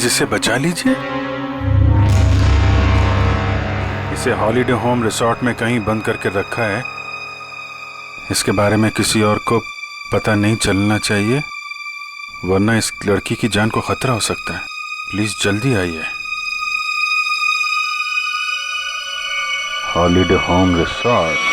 Please इसे बचा लीजिए। इसे हॉलीडे होम रिसोर्ट में कहीं बंद करके रखा है। इसके बारे में किसी और को पता नहीं चलना चाहिए, वरना इस लड़की की जान को खतरा हो सकता है। प्लीज जल्दी आइए। Holiday home resort.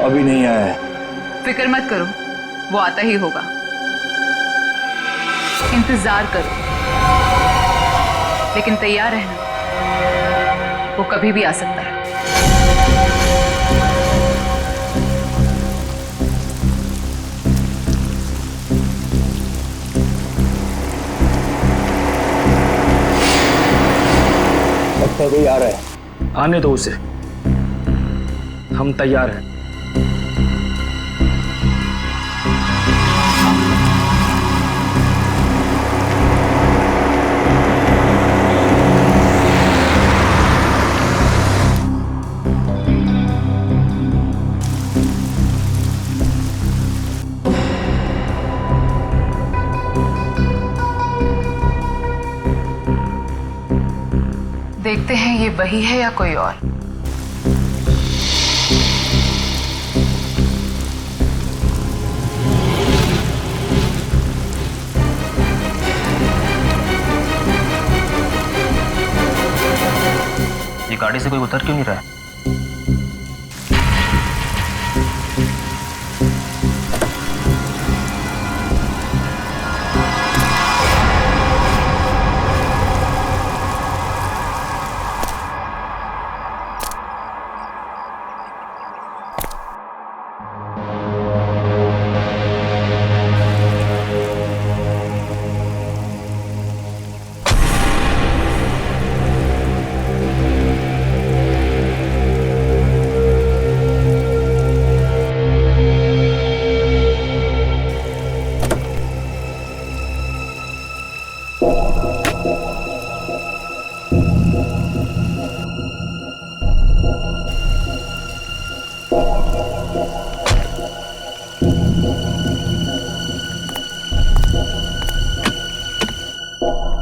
अभी नहीं आया है। फिक्र मत करो, वो आता ही होगा। इंतजार करो, लेकिन तैयार रहना, वो कभी भी आ सकता है। लगता है कोई आ रहा है। आने दो उसे, हम तैयार हैं। देखते हैं ये वही है या कोई और। ये गाड़ी से कोई उतर क्यों नहीं रहा है?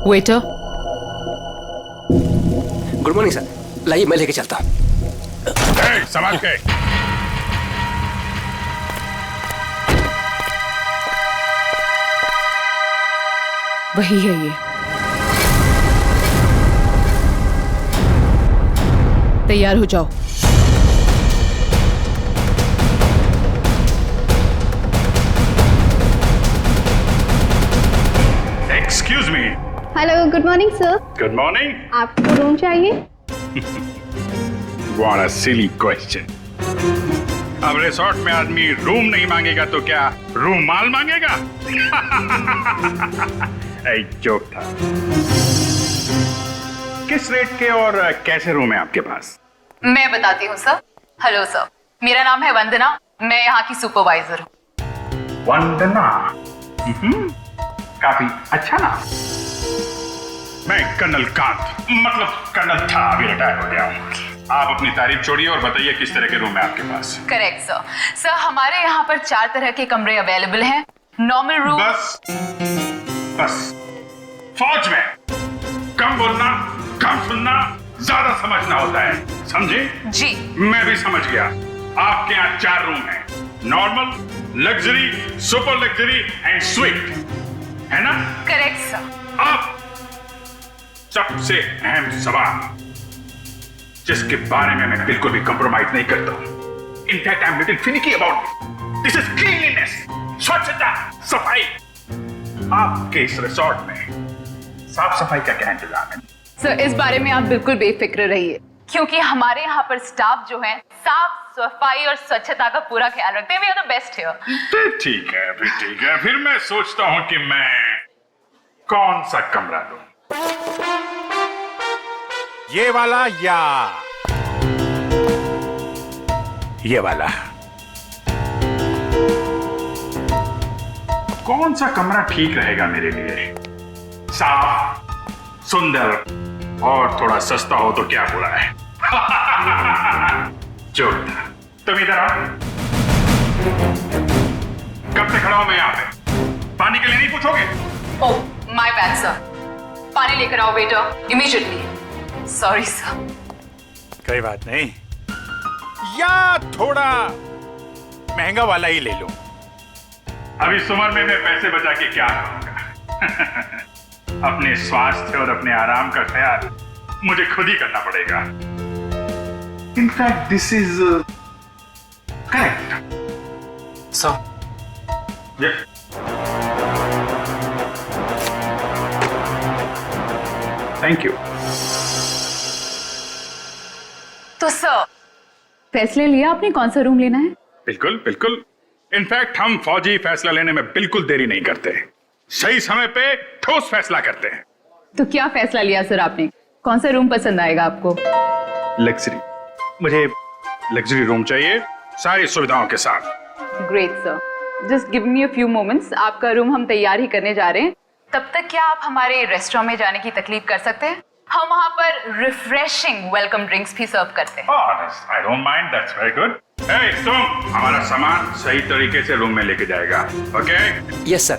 वेटर। गुड मॉर्निंग सर, लाइए मैं लेके चलता हूँ। संभाल के। वही है ये। तैयार हो जाओ। Excuse me. Hello, good morning sir. Good morning. आपको रूम चाहिए? What a silly question. अब रिसोर्ट में आदमी रूम नहीं मांगेगा तो क्या रूम माल मांगेगा? एक जोक था। किस रेट के और कैसे रूम है आपके पास? मैं बताती हूँ सर। हेलो सर, मेरा नाम है वंदना, मैं यहाँ की सुपरवाइजर हूँ। वंदना। काफी अच्छा नाम। मैं कर्नल कांत, मतलब कर्नल था, अभी रिटायर हो गया हूँ। आप अपनी तारीफ छोड़िए और बताइए किस तरह के रूम है आपके पास? Correct sir. सर हमारे यहाँ पर 4 तरह के कमरे अवेलेबल हैं। Normal room. बस फौज में कम बोलना, कम सुनना, ज्यादा समझना होता है, समझे? जी। मैं भी समझ गया। आपके यहाँ 4 रूम हैं, normal, luxury, super luxury and sweet, है ना? Correct sir. अब सबसे अहम सवाल, जिसके बारे में मैं बिल्कुल भी कंप्रोमाइज नहीं करता हूं। In fact I am little finicky about it. This is cleanliness, स्वच्छता, सफाई। आपके इस रिसोर्ट में साफ सफाई का क्या इंतजाम है? सर इस बारे में आप बिल्कुल बेफिक्र रहिए, क्योंकि हमारे यहाँ पर स्टाफ जो है साफ सफाई और स्वच्छता का पूरा ख्याल रखते हैं। We are the best here. ठीक है, फिर ठीक है। फिर मैं सोचता हूं कि मैं कौन सा कमरा लूं? ये वाला या ये वाला? कौन सा कमरा ठीक रहेगा मेरे लिए? साफ, सुंदर और थोड़ा सस्ता हो तो क्या बुरा है? जोरदार। तुम इधर आओ। कब से खड़ा हूं मैं यहाँ पे? पानी के लिए नहीं पूछोगे? ओह माय बैड सर, पानी लेकर आओ वेटर इमीडिएटली। Sorry sir. कोई बात नहीं, या थोड़ा महंगा वाला ही ले लो। अब इस उम्र में मैं पैसे बचा के क्या करूंगा? अपने स्वास्थ्य और अपने आराम का ख्याल मुझे खुद ही करना पड़ेगा। In fact this is correct. Sir thank you. तो सर फैसले लिया आपने कौन सा रूम लेना है? बिल्कुल बिल्कुल। इनफैक्ट हम फौजी फैसला लेने में बिल्कुल देरी नहीं करते, सही समय पे ठोस फैसला करते हैं। तो क्या फैसला लिया सर आपने? कौन सा रूम पसंद आएगा आपको? लग्जरी, मुझे लग्जरी रूम चाहिए, सारी सुविधाओं के साथ। Great sir, just give me a few moments. आपका रूम हम तैयार ही करने जा रहे हैं। तब तक क्या आप हमारे रेस्टोरेंट में जाने की तकलीफ कर सकते हैं? हम वहाँ पर रिफ्रेशिंग वेलकम ड्रिंक्स भी सर्व करते हैं। I don't mind, that's very good. Hey, तुम हमारा सामान सही तरीके से रूम में लेके जाएगा, ओके? Yes sir.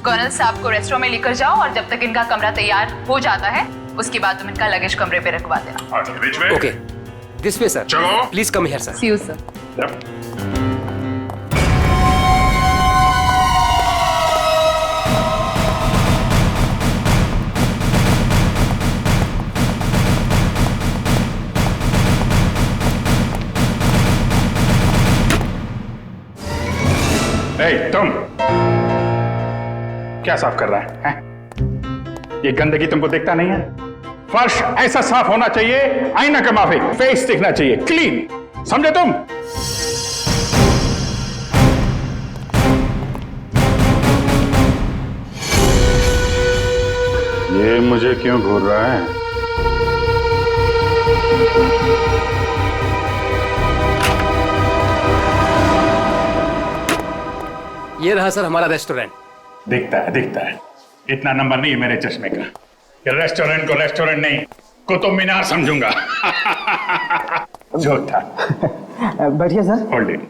कर्नल साहब को रेस्टोरेंट में लेकर जाओ और जब तक इनका कमरा तैयार हो जाता है उसके बाद तुम इनका लगेज कमरे पे रखवा देना। Which way? Okay, this way sir. चलो। Please come here sir. See you sir. Yep. Hey, तुम क्या साफ कर रहा है? ये गंदगी तुमको दिखता नहीं है? फर्श ऐसा साफ होना चाहिए, आईना का माफिक, फेस दिखना चाहिए क्लीन, समझे तुम? ये मुझे क्यों घूर रहा है? ये रहा सर हमारा रेस्टोरेंट। दिखता है। इतना नंबर नहीं है मेरे चश्मे का। ये रेस्टोरेंट को रेस्टोरेंट नहीं, कुतुब मीनार समझूंगा। झूठा। बैठिए सर। Hold it.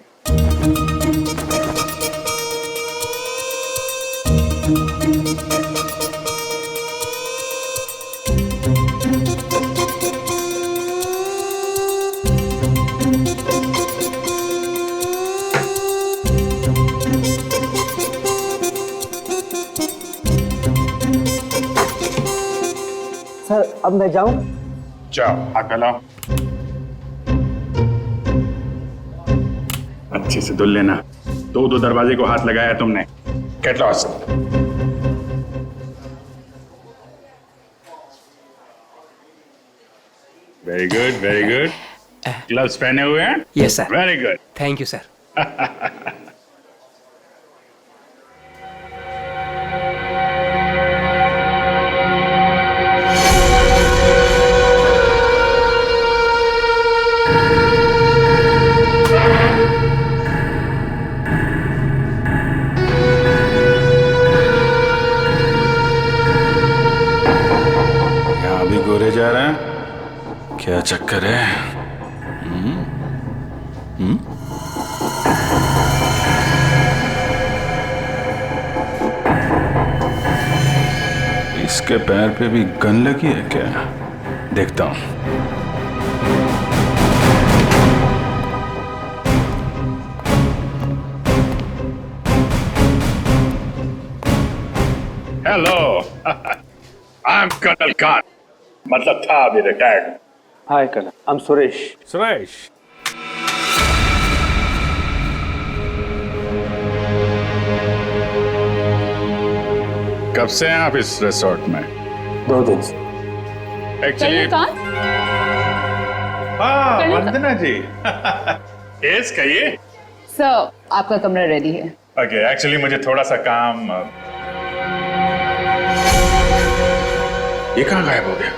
सर अब मैं जाऊं? जाओ, हाथ फैलाओ। अच्छे से धुल लेना। दो दरवाजे को हाथ लगाया तुमने। Get lost. Very good. Gloves पहने हुए हैं? Yes sir. Very good. Thank you sir. गोरे जा रहे हैं, क्या चक्कर है? इसके पैर पे भी गन लगी है क्या? देखता हूं। Hello, I am colonel Khan, मतलब था अभी retired. Hi colonel, I am Suresh. Suresh, कब से हैं आप इस रिसोर्ट में? 2 दिन से। एक्चुअली वंदना जी। यस, कहिए। सर आपका कमरा रेडी है। ओके, एक्चुअली मुझे थोड़ा सा काम। ये कहाँ गायब हो गया?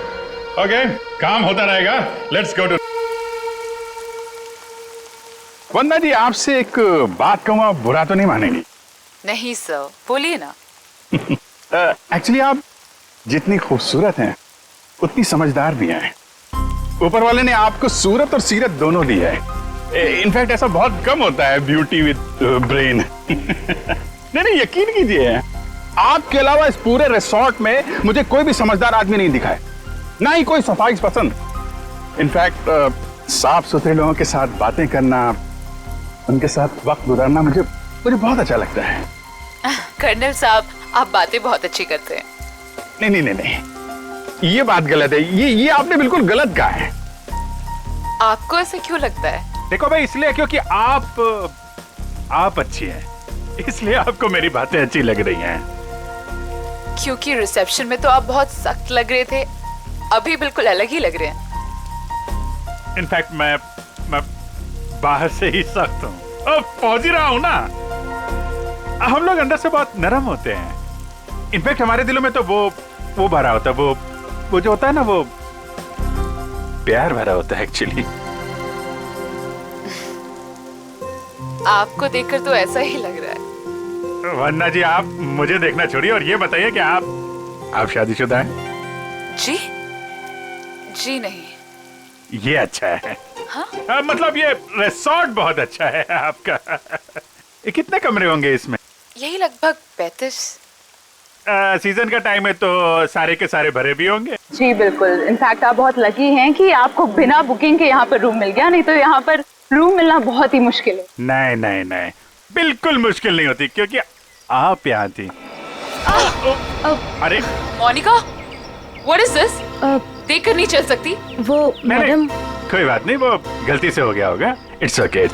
ओके, काम होता रहेगा। Let's go to. वंदना जी, आपसे एक बात कहूँ, आप बुरा तो नहीं मानेंगी? नहीं सर, बोलिए ना। एक्चुअली आप जितनी खूबसूरत हैं उतनी समझदार भी हैं। ऊपर वाले ने आपको सूरत और सीरत दोनों दी है। इनफैक्ट ऐसा बहुत कम होता है, ब्यूटी विद ब्रेन। नहीं, यकीन कीजिए, आपके अलावा इस पूरे रिसोर्ट में मुझे कोई भी समझदार आदमी नहीं दिखा है, ना ही कोई सफाई पसंद। इनफैक्ट साफ सुथरे लोगों के साथ बातें करना, उनके साथ वक्त गुजारना मुझे बहुत अच्छा लगता है। कर्नल साहब, आप बातें बहुत अच्छी करते हैं। नहीं, ये बात गलत है। ये आपने बिल्कुल गलत कहा है। आपको ऐसे क्यों लगता है? देखो भाई, इसलिए क्योंकि आप अच्छी हैं, इसलिए आपको मेरी बातें अच्छी लग रही हैं। क्योंकि रिसेप्शन में तो आप बहुत सख्त लग रहे थे, अभी बिल्कुल अलग ही लग रहे हैं। इनफैक्ट मैं बाहर से ही सख्त हूँ, पहुंच ही रहा हूँ ना। हम लोग अंदर से बहुत नरम होते हैं। इनफैक्ट हमारे दिलों में तो वो भरा होता है, वो जो होता है ना, वो प्यार भरा होता है एक्चुअली। आपको देखकर तो ऐसा ही लग रहा है। वन्ना जी, आप मुझे देखना छोड़िए और ये बताइए कि आप शादीशुदा हैं? जी नहीं। ये अच्छा है। हाँ? मतलब ये रिसोर्ट बहुत अच्छा है आपका। कितने कमरे होंगे इसमें? यही लगभग 35। सीजन का टाइम है तो सारे के सारे भरे भी होंगे। जी बिल्कुल। इनफैक्ट आप बहुत लकी हैं कि आपको बिना बुकिंग के यहाँ पर रूम मिल गया, नहीं तो यहाँ पर रूम मिलना बहुत ही मुश्किल है। नहीं, बिल्कुल मुश्किल नहीं होती, क्योंकि आप यहाँ थी। अरे मोनिका, व्हाट इज दिस? देखकर नहीं चल सकती। वो मैडम। कोई बात नहीं, वो गलती से हो गया होगा। It's okay.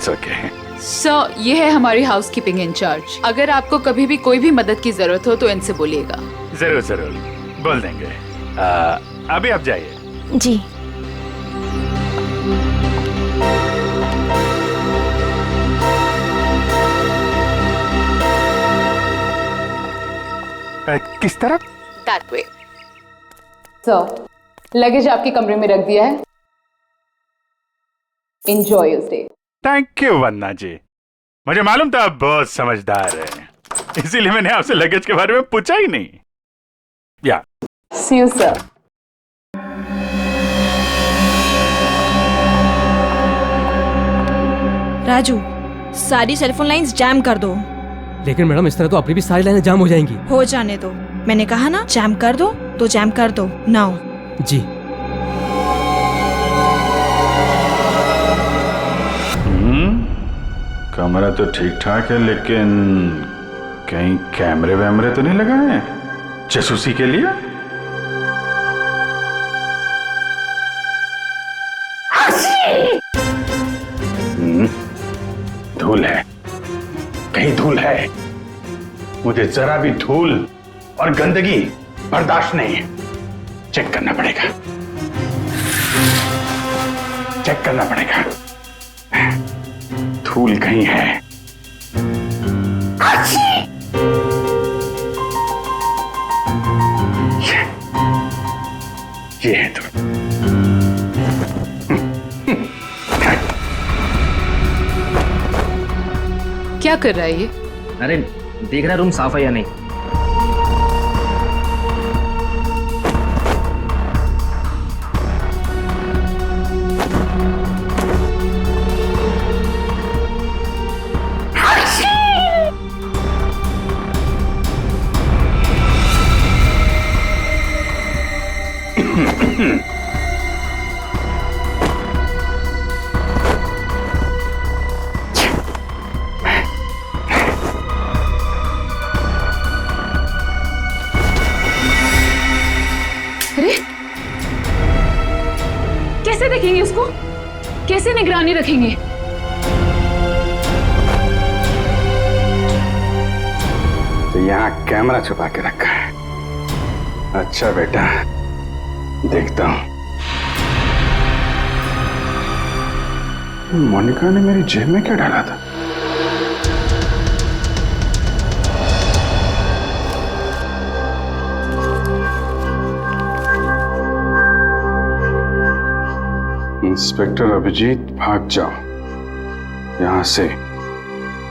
सर, ये है हमारी हाउसकीपिंग इंचार्ज। अगर आपको कभी भी कोई भी मदद की जरूरत हो तो इनसे बोलिएगा। जरूर बोल देंगे। अभी आप जाइए। जी। किस तरफ? That way. सर, लगेज आपके कमरे में रख दिया है। Enjoy your stay. Thank you Vanna ji, मुझे मालूम था आप बहुत समझदार हैं, इसीलिए मैंने आपसे लगेज के बारे में पूछा ही नहीं। या See you, sir. राजू, सारी सेलफोन लाइंस जैम कर दो। लेकिन मैडम, इस तरह तो अपनी भी सारी लाइनें जाम हो जाएंगी। हो जाने दो, मैंने कहा ना जैम कर दो तो जैम कर दो। नाउ। जी। कमरा तो ठीक ठाक है, लेकिन कहीं कैमरे वैमरे तो नहीं लगाए हैं जासूसी के लिए? धूल है, कहीं धूल है। मुझे जरा भी धूल और गंदगी बर्दाश्त नहीं है। चेक करना पड़ेगा। धूल कहीं है। ये है धूल। क्या कर रहा है ये? अरे देख रहा रूम साफ है या नहीं। अरे, कैसे देखेंगे उसको? कैसे निगरानी रखेंगे? तो यहाँ कैमरा छुपा के रखा है। अच्छा बेटा, देखता हूं। मोनिका ने मेरी जेब में क्या डाला था? इंस्पेक्टर अभिजीत, भाग जाओ यहां से,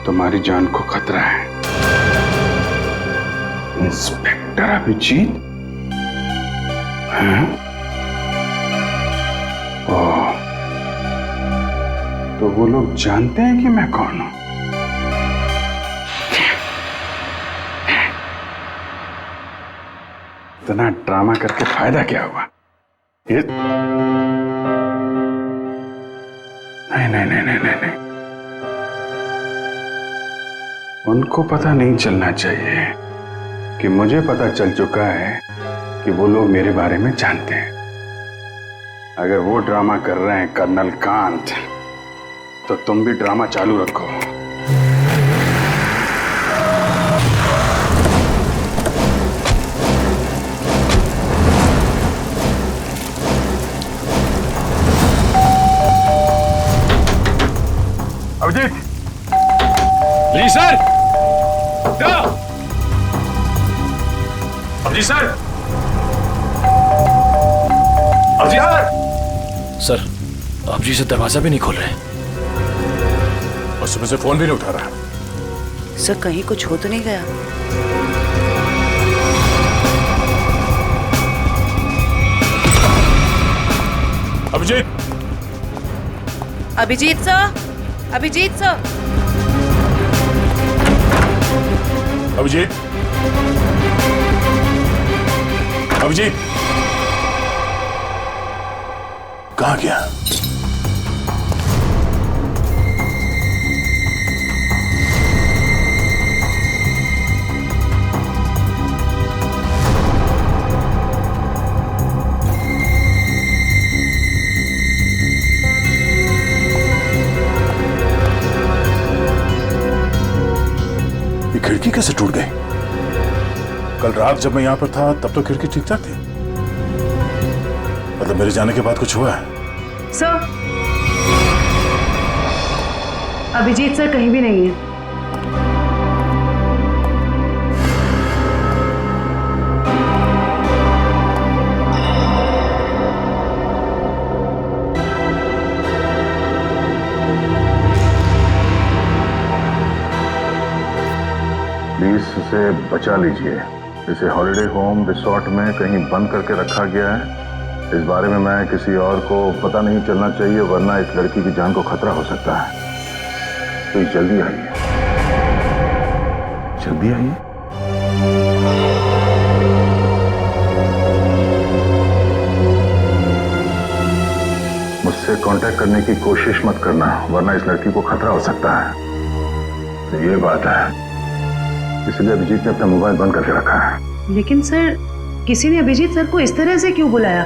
तुम्हारी जान को खतरा है। इंस्पेक्टर अभिजीत? हैं? ओह, तो वो लोग जानते हैं कि मैं कौन हूं? इतना ड्रामा करके फायदा क्या हुआ? ये नहीं नहीं नहीं नहीं नहीं, नहीं। उनको पता नहीं चलना चाहिए कि मुझे पता चल चुका है कि वो लोग मेरे बारे में जानते हैं। अगर वो ड्रामा कर रहे हैं कर्नल कांत, तो तुम भी ड्रामा चालू रखो। अभिजीत! जी sir. Abhijeet sir! Abhijeet sir! Sir, आप जी से दरवाजा भी नहीं खोल रहे। और सुबह से फोन भी नहीं उठा रहा। सर, कहीं कुछ हो तो नहीं गया? अभिजीत! अभिजीत सर, अभिजीत सर, अभिजीत, अभिजीत, कहाँ गया? खिड़की कैसे टूट गई? कल रात जब मैं यहां पर था तब तो खिड़की ठीक ठाक थी। मतलब मेरे जाने के बाद कुछ हुआ है? सर, अभिजीत सर कहीं भी नहीं है। प्लीज इसे बचा लीजिए। इसे हॉलिडे होम रिसोर्ट में कहीं बंद करके रखा गया है। इस बारे में मैं किसी और को पता नहीं चलना चाहिए, वरना इस लड़की की जान को खतरा हो सकता है। तो जल्दी आइए, जल्दी आइए। मुझसे कांटेक्ट करने की कोशिश मत करना, वरना इस लड़की को खतरा हो सकता है। तो ये बात है, इसलिए अभिजीत ने अपना मोबाइल बंद करके रखा है। लेकिन सर, किसी ने अभिजीत सर को इस तरह से क्यों बुलाया?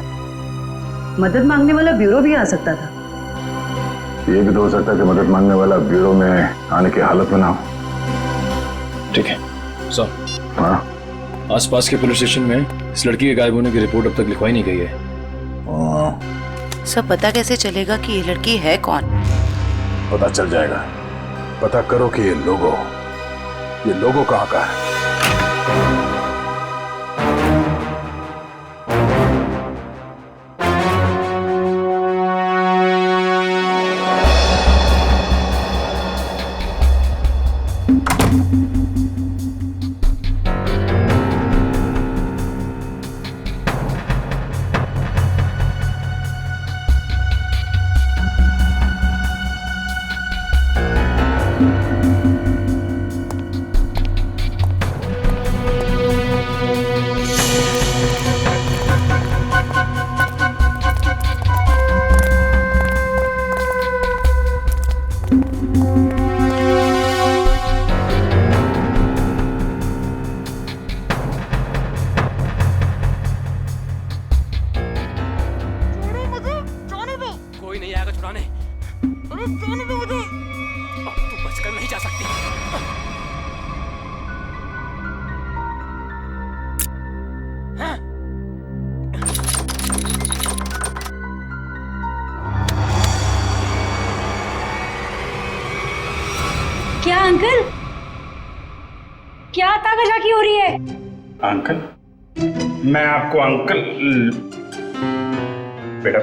मदद मांगने वाला ब्यूरो भी आ सकता था। ये भी तो हो सकता है कि मदद मांगने वाला ब्यूरो में आने की हालत में ना हो। ठीक है सर। हाँ, आसपास के पुलिस स्टेशन में इस लड़की के गायब होने की रिपोर्ट अब तक लिखवाई नहीं गई है। सब पता कैसे चलेगा कि ये लड़की है कौन? पता चल जाएगा। पता करो कि ये लोगो कहाँ का है। क्या अंकल, क्या ताकाजाकी हो रही है? अंकल? मैं आपको अंकल बेटा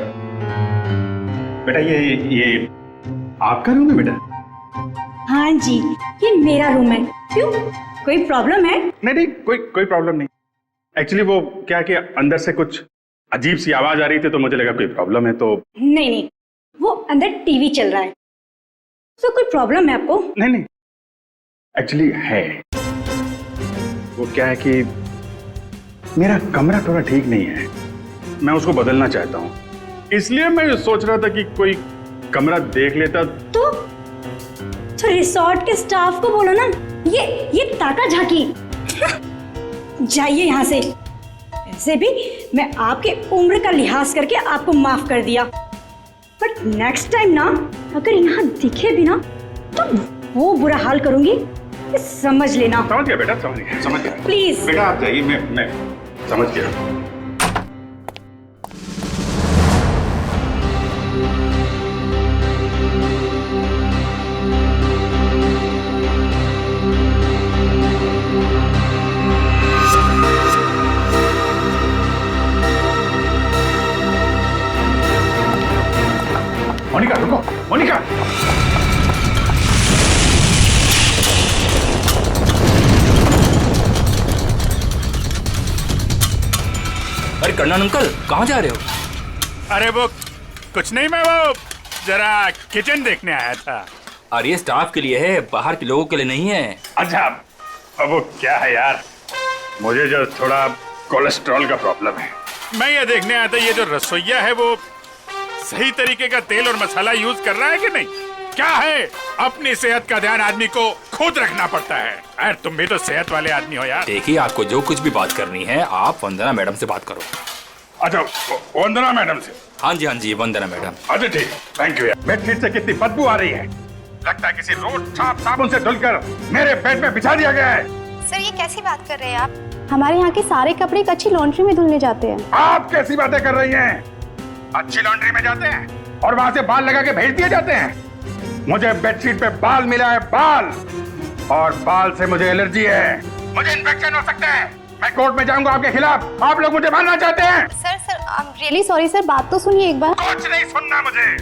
बेटा ये आपका रूम है बेटा? हाँ जी, ये मेरा रूम है। क्यों, कोई प्रॉब्लम है? नहीं, कोई प्रॉब्लम नहीं। एक्चुअली वो क्या कि अंदर से कुछ अजीब सी आवाज आ रही थी, तो मुझे लगा कोई प्रॉब्लम है। तो नहीं, वो अंदर टीवी चल रहा है, तो कोई प्रॉब्लम है आपको? नहीं, एक्चुअली है। वो क्या है कि मेरा कमरा थोड़ा ठीक नहीं है, मैं उसको बदलना चाहता हूँ, इसलिए मैं सोच रहा था कि कोई कमरा देख लेता। तो रिसोर्ट के स्टाफ को बोलो ना, ये ताका झाकी जाइए यहाँ से। ऐसे भी मैं आपके उम्र का लिहाज करके आपको माफ कर दिया, बट नेक्स्ट टाइम ना अगर यहाँ दिखे भी ना तो वो बुरा हाल करूंगी, ये समझ लेना। समझ गया बेटा, समझ गया। प्लीज बेटा आप जाइए, मैं समझ गया। मोनिका रुको, मोनिका। अरे कर्नल अंकल, कहाँ जा रहे हो? अरे वो कुछ नहीं, मैं वो जरा किचन देखने आया था। अरे ये स्टाफ के लिए है, बाहर के लोगों के लिए नहीं है। अच्छा, अब वो क्या है यार, मुझे जो थोड़ा कोलेस्ट्रॉल का प्रॉब्लम है। मैं ये देखने आया था, ये जो रसोइया है वो सही तरीके का तेल और मसाला यूज कर रहा है कि नहीं। क्या है, अपनी सेहत का ध्यान आदमी को खुद रखना पड़ता है। यार तुम भी तो सेहत वाले आदमी हो यार। देखिए, आपको जो कुछ भी बात करनी है आप वंदना मैडम से बात करो। अच्छा, वंदना मैडम से? हाँ जी, वंदना मैडम। अच्छा ठीक, थैंक यू यार। बेडशीट से कितनी बदबू आ रही है, लगता है किसी रोज साबुन से धुलकर मेरे बेड में बिछा दिया गया है। सर ये कैसी बात कर रहे हैं आप? हमारे यहाँ के सारे कपड़े एक अच्छी लॉन्ड्री में धुलने जाते हैं। आप कैसी बातें कर रही हैं? अच्छी लॉन्ड्री में जाते हैं और वहां से बाल लगा के भेज दिए जाते हैं। मुझे बेडशीट पे बाल मिला है, बाल, और बाल से मुझे एलर्जी है, मुझे इन्फेक्शन हो सकता है। मैं कोर्ट में जाऊंगा आपके खिलाफ। आप लोग मुझे मारना चाहते हैं। Sir I am really sorry sir, बात तो सुनिए एक बार। कुछ नहीं सुनना मुझे।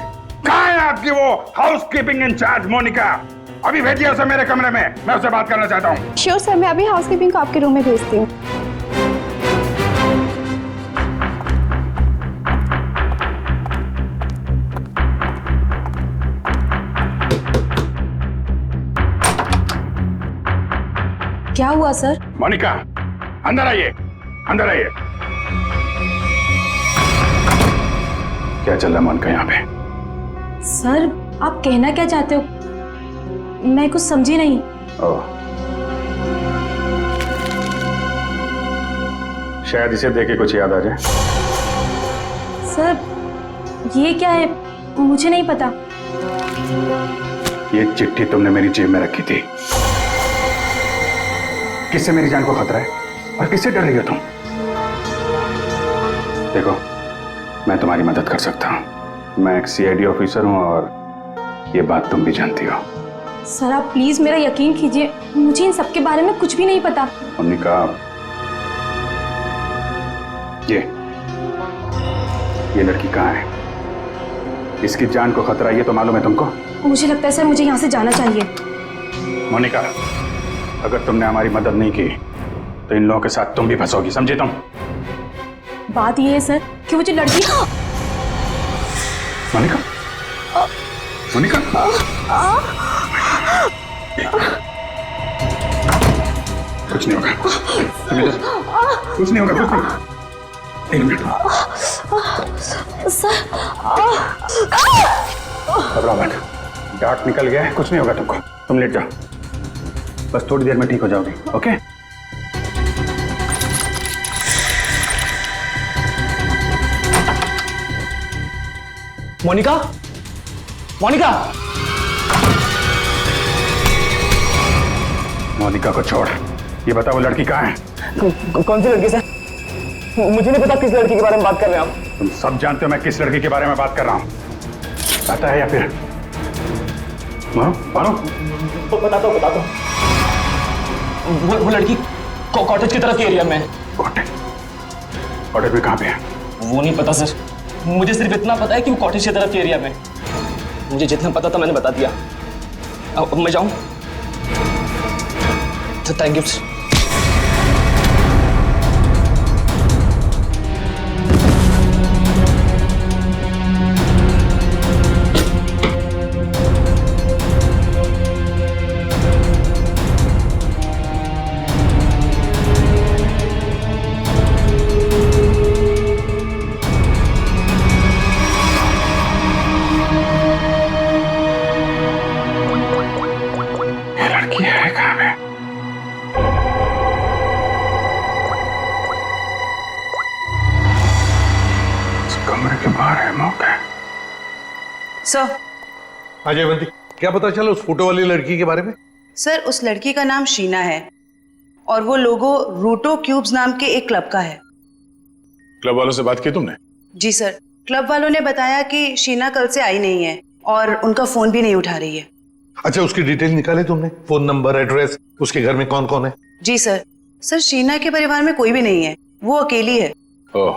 कहाँ है आपकी वो हाउसकीपिंग इंचार्ज मोनिका? अभी भेजिए उसे मेरे कमरे में, मैं उससे बात करना चाहता हूँ। श्योर सर, मैं अभी हाउसकीपिंग को आपके रूम में भेजती हूँ। क्या हुआ सर? मोनिका अंदर आइए, अंदर आइए। क्या चल रहा है मोनिका यहाँ पे? सर आप कहना क्या चाहते हो, मैं कुछ समझी नहीं। ओह, शायद इसे देख के कुछ याद आ जाए। सर ये क्या है, मुझे नहीं पता। ये चिट्ठी तुमने मेरी जेब में रखी थी। किससे मेरी जान को खतरा है और किससे डर रही हो तुम? देखो, मैं तुम्हारी मदद कर सकता हूं। मैं एक सीआईडी ऑफिसर हूं और ये बात तुम भी जानती हो। सर आप प्लीज मेरा यकीन कीजिए, मुझे इन सब के बारे में कुछ भी नहीं पता। मोनिका, ये लड़की कहाँ है? इसकी जान को खतरा ये तो मालूम है तुमको? मुझे लगता है सर मुझे यहाँ से जाना चाहिए। मोनिका, अगर तुमने हमारी मदद नहीं की तो इन लोगों के साथ तुम भी फंसोगी, समझे तुम? बात ये है सर कि वो जो लड़की। मोनिका, मोनिका, कुछ नहीं होगा, कुछ नहीं होगा, कुछ नहीं। एक मिनट, घबराओ मत, डार्ट निकल गया है, कुछ नहीं होगा तुमको। तुम लेट जाओ, बस थोड़ी देर में ठीक हो जाओगी। ओके? मोनिका, मोनिका, मोनिका को छोड़, ये बता वो लड़की कहाँ है? कौन सी लड़की सर? मुझे नहीं पता किस लड़की के बारे में बात कर रहे हैं आप। तुम सब जानते हो मैं किस लड़की के बारे में बात कर रहा हूँ। पता है या फिर मारो? बताता हूँ। वो लड़की कॉटेज की तरफ के एरिया में। कॉटेज में कहाँ पे है? वो नहीं पता सर, मुझे सिर्फ इतना पता है कि वो कॉटेज की तरफ के एरिया में। मुझे जितना पता था मैंने बता दिया। अब मैं जाऊं? Thank you. ये लड़की है कहाँ पे? इस कमरे के बाहर है मौका। सर। अजय बंटी, क्या पता चला उस फोटो वाली लड़की के बारे में? सर, उस लड़की का नाम शीना है और वो लोगो रूटो क्यूब्स नाम के एक क्लब का है। क्लब वालों से बात की तुमने? जी सर, क्लब वालों ने बताया कि शीना कल से आई नहीं है और उनका फोन भी नहीं उठा रही है। अच्छा, उसकी डिटेल निकाले तुमने? फोन नंबर, एड्रेस, उसके घर में कौन कौन है? जी सर। सर, शीना के परिवार में कोई भी नहीं है, वो अकेली है। ओह,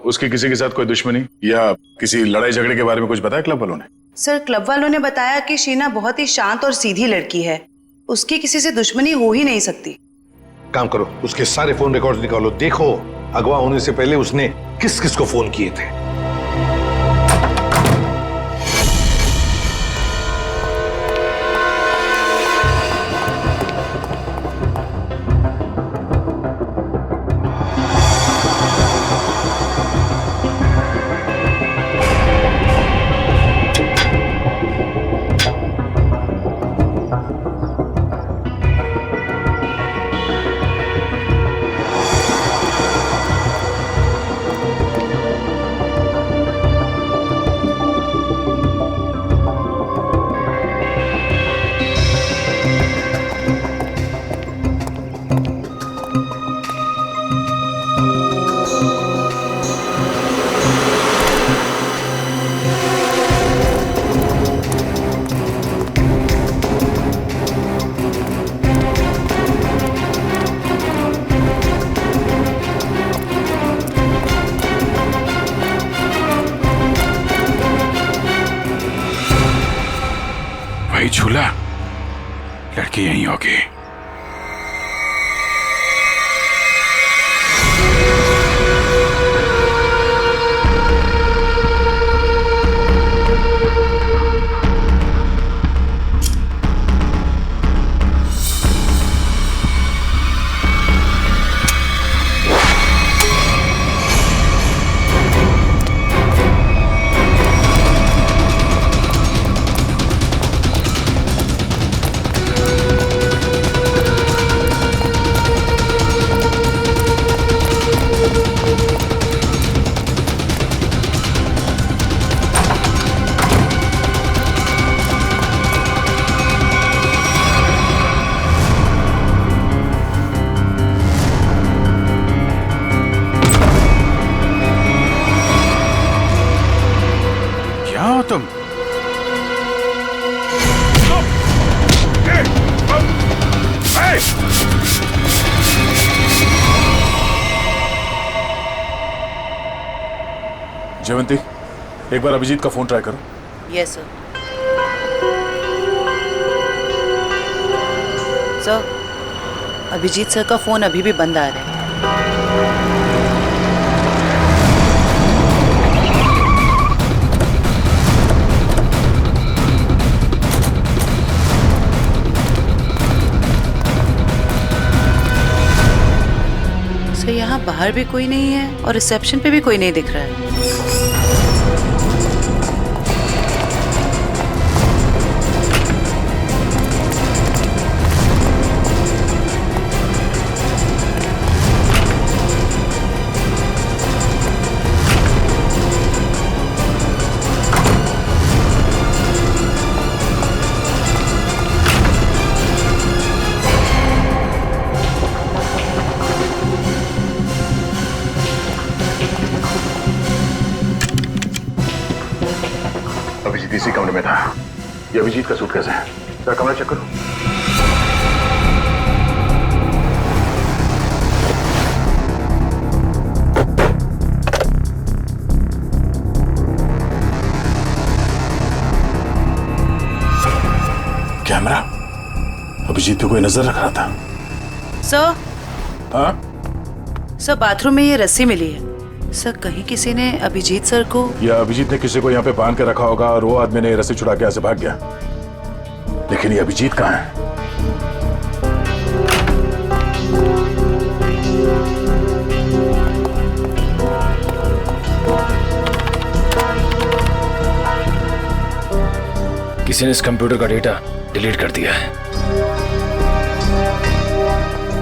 उसकी किसी के साथ कोई दुश्मनी या किसी लड़ाई झगड़े के बारे में कुछ बताया क्लब वालों ने? सर, क्लब वालों ने बताया कि शीना बहुत ही शांत और सीधी लड़की है, उसकी किसी से दुश्मनी हो ही नहीं सकती। काम करो, उसके सारे फोन रिकॉर्ड्स निकालो, देखो अगवा होने से पहले उसने किस किस को फोन किए थे। वही झूला, लड़की यहीं होगी। तुम जयवंती, एक बार अभिजीत का फोन ट्राई करो। Yes sir. Sir, Abhijeet sir का फोन अभी भी बंद आ रहा है। सर, यहाँ बाहर भी कोई नहीं है और रिसेप्शन पे भी कोई नहीं दिख रहा है। अभिजीत इसी कमरे में था। ये अभिजीत का सूटकेस है। जरा कमरा चेक करो। कैमरा अभिजीत पे कोई नजर रख रहा था। सर, हाँ? सर बाथरूम में ये रस्सी मिली है। सर कहीं किसी ने अभिजीत सर को, या अभिजीत ने किसी को यहाँ पे बांध के रखा होगा और वो आदमी ने रस्सी छुड़ा के यहाँ से भाग गया। लेकिन ये अभिजीत कहाँ है? किसी ने इस कंप्यूटर का डेटा डिलीट कर दिया है।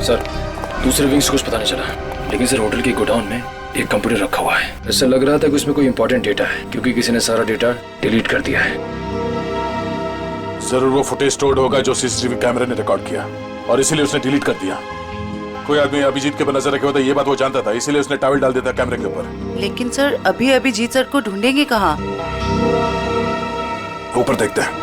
सर, दूसरे विंग्स कुछ पता नहीं चला, लेकिन सर होटल के गोडाउन में एक कंप्यूटर रखा हुआ है। ऐसा लग रहा था कि उसमें कोई इंपॉर्टेंट डेटा है, क्योंकि किसी ने सारा डेटा डिलीट कर दिया है। जरूर वो फुटेज स्टोर्ड होगा जो सीसीटीवी कैमरे ने रिकॉर्ड किया, और इसीलिए उसने डिलीट कर दिया। कोई आदमी अभिजीत के ऊपर नजर रखे होता, ये बात वो जानता था, इसीलिए उसने टॉवल डाल दिया था कैमरे के ऊपर। लेकिन सर अभी अभिजीत सर को ढूंढेंगे कहाँ? ऊपर देखते हैं।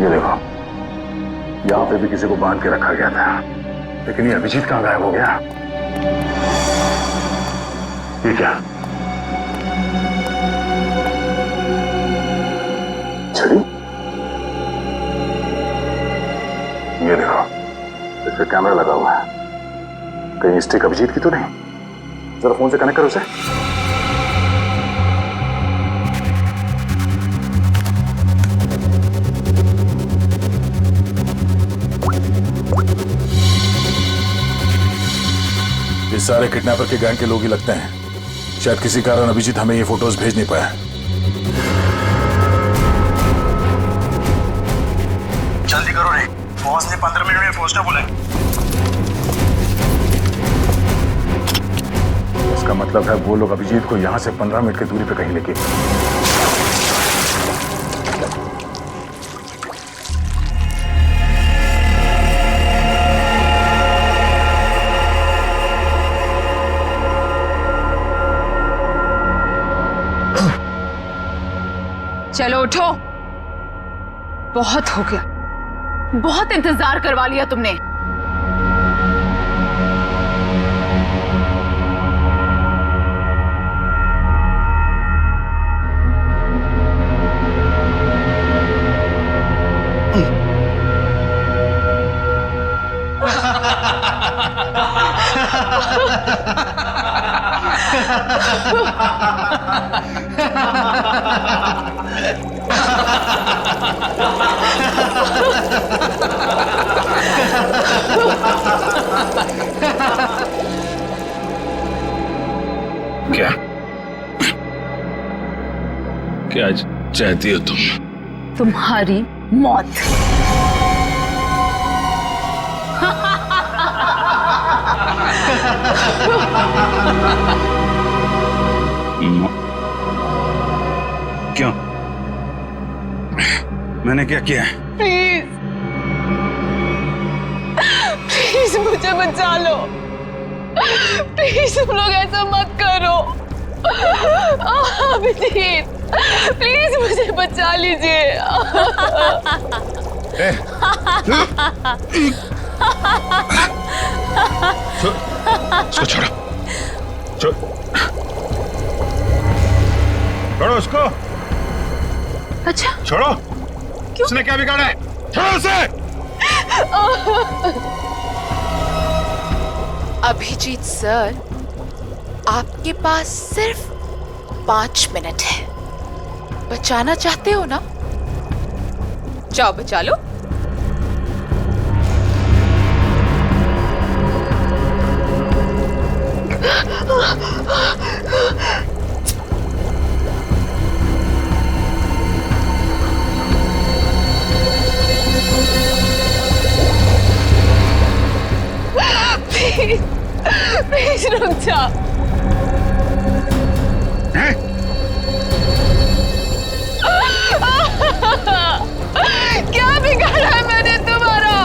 ये देखो, यहाँ पे भी किसी को बांध के रखा गया था, लेकिन ये अभिजीत कहाँ गायब हो गया? ये क्या? छड़ी? ये देखो, इस पे कैमरा लगा हुआ है। कहीं स्टिक अभिजीत की तो नहीं? जरा फोन से कनेक्ट करो उसे। ये सारे किडनैपर के गैंग के लोग ही लगते हैं। शायद किसी कारण अभिजीत हमें ये फोटोज भेज नहीं पाया। जल्दी करो रे, बॉस ने 15 मिनट में पहुंचना बोला है। इसका मतलब है वो लोग अभिजीत को यहाँ से 15 मिनट की दूरी पे कहीं लेके चलो उठो, बहुत हो गया, बहुत इंतजार करवा लिया तुमने। क्या क्या चाहती हो तुम? तुम्हारी मौत। क्यों? मैंने क्या किया है? प्लीज प्लीज मुझे बचा लो, प्लीज तुम लोग ऐसा मत करो। अभिजीत प्लीज मुझे बचा लीजिए। इसको छोड़ो, छोड़ो उसको। अच्छा छोड़ो, क्यों? उसने क्या बिगाड़ा है? छोड़ो उसे। अभिजीत सर, आपके पास सिर्फ 5 मिनट है। बचाना चाहते हो ना? जाओ बचा लो। प्लीज प्लीज रुक जा। क्या बिगाड़ा है मैंने तुम्हारा?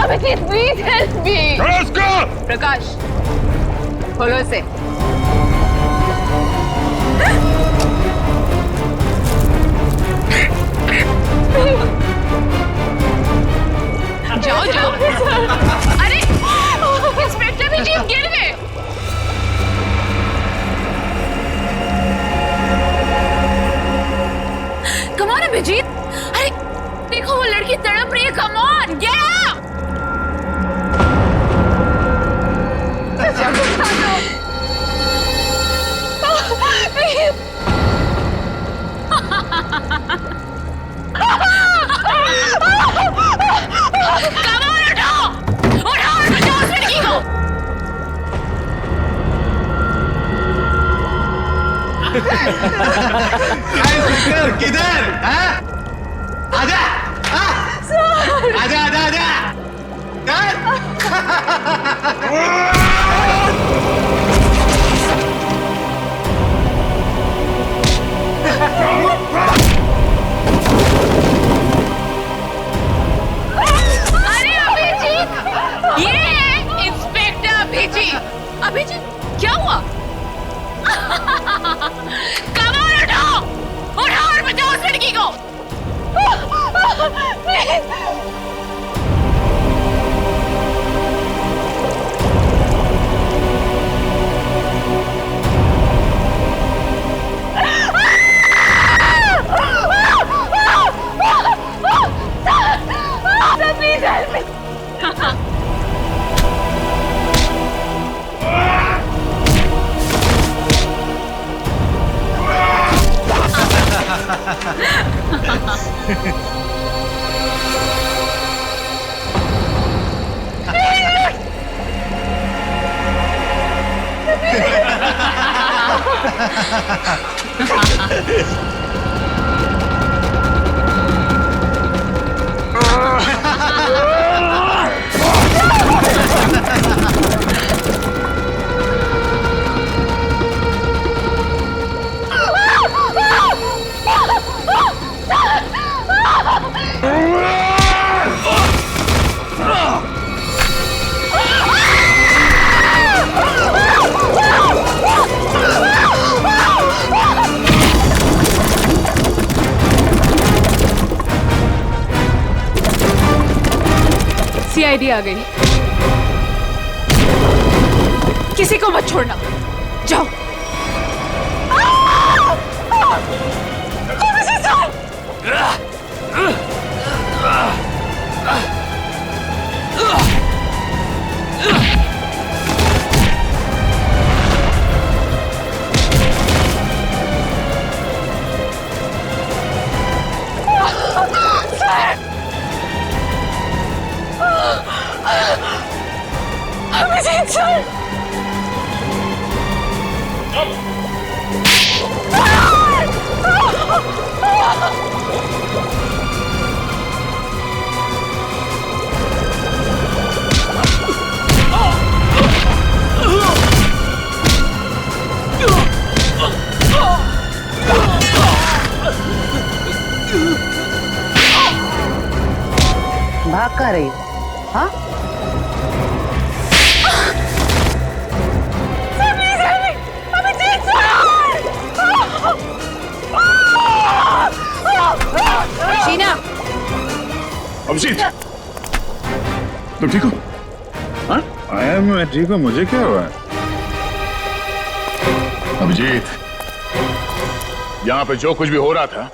Abhijeet please help me. Prakash खोलो इसे। जाओ जाओ। अरे इंस्पेक्टर अभिजीत गिर गए। कम ऑन अभिजीत, अरे देखो वो लड़की तड़प रही है। Come on get up. किधर? आजा, आजा, आजा, आजा। अरे अभिजीत, ये है इंस्पेक्टर अभिजीत। अभिजीत क्या हुआ? कमाल उठाओ, उठाओ और बचाओ उस लड़की को। Please help me. सीआईडी आ गई। किसी को मत छोड़ना, जाओ। अभिजीत सर, भाग कहाँ रही हो? हाँ? शीना, अभिजीत, तुम ठीक हो? हाँ? मैं ठीक हूँ। मुझे क्या हुआ? अभिजीत, यहाँ पे जो कुछ भी हो रहा था,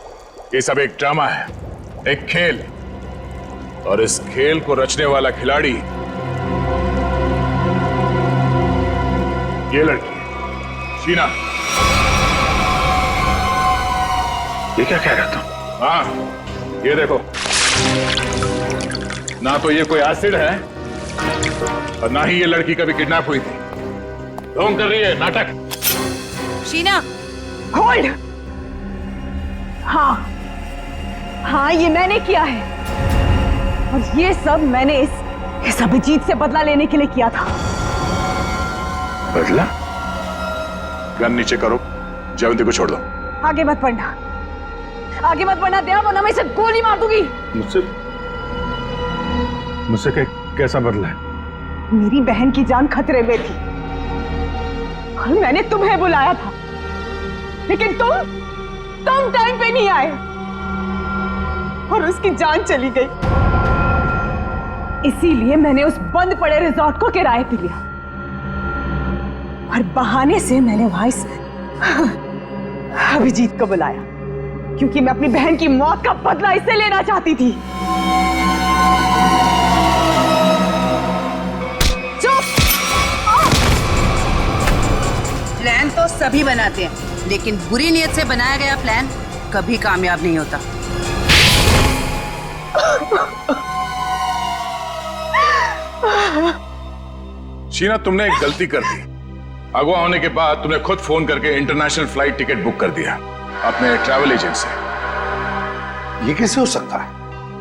ये सब एक ड्रामा है, एक खेल। और इस खेल को रचने वाला खिलाड़ी ये लड़की शीना। ये क्या कह रहा था? हाँ, ये देखो, ना तो ये कोई एसिड है और ना ही ये लड़की कभी किडनैप हुई थी। ढोंग कर रही है, नाटक। शीना, होल्ड। हाँ हाँ, ये मैंने किया है और ये सब मैंने इस अभिजीत से बदला लेने के लिए किया था। बदला? गन नीचे करो, जयवंती को छोड़ दो। आगे मत बढ़ना, आगे मत बढ़ना दया, वरना मैं इसे गोली मार दूंगी। मुझसे कैसा बदला है? मेरी बहन की जान खतरे में थी और मैंने तुम्हें बुलाया था लेकिन तुम टाइम पे नहीं आए और उसकी जान चली गई। इसीलिए मैंने उस बंद पड़े रिजॉर्ट को किराए पे लिया और बहाने से मैंने वहां इस अभिजीत को बुलाया, क्योंकि मैं अपनी बहन की मौत का बदला इससे लेना चाहती थी। प्लान तो सभी बनाते हैं, लेकिन बुरी नीयत से बनाया गया प्लान कभी कामयाब नहीं होता। शीना, तुमने एक गलती कर दी। अगवा होने के बाद तुमने खुद फोन करके इंटरनेशनल फ्लाइट टिकट बुक कर दिया अपने ट्रैवल एजेंट से। ये कैसे हो सकता है?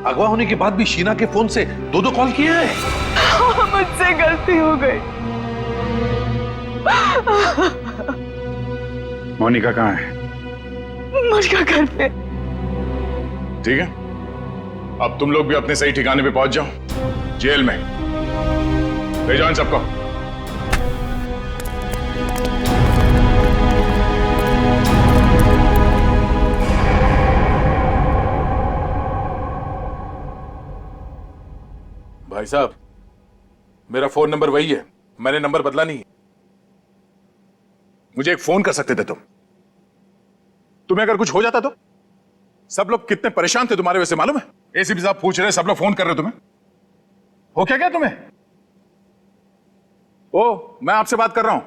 अगवा होने के बाद भी शीना के फोन से दो कॉल किए हैं। मुझसे गलती हो गई। मोनिका कहाँ है? मोनिका घर पे। ठीक है, अब तुम लोग भी अपने सही ठिकाने पे पहुंच जाओ, जेल में ले जाओ इन सबको। भाई साहब, मेरा फोन नंबर वही है, मैंने नंबर बदला नहीं है। मुझे एक फोन कर सकते थे तुम। तुम्हें अगर कुछ हो जाता तो? सब लोग कितने परेशान थे तुम्हारे वजह से, मालूम है? एसीपी साहब पूछ रहे, सब लोग फोन कर रहे तुम्हें। हो क्या तुम्हें? ओ, मैं आपसे बात कर रहा हूं।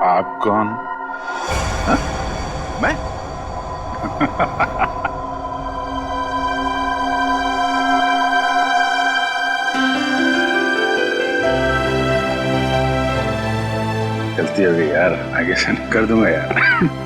आप कौन? हा? मैं? गलती हो गई यार, आगे से नहीं कर दूंगा यार।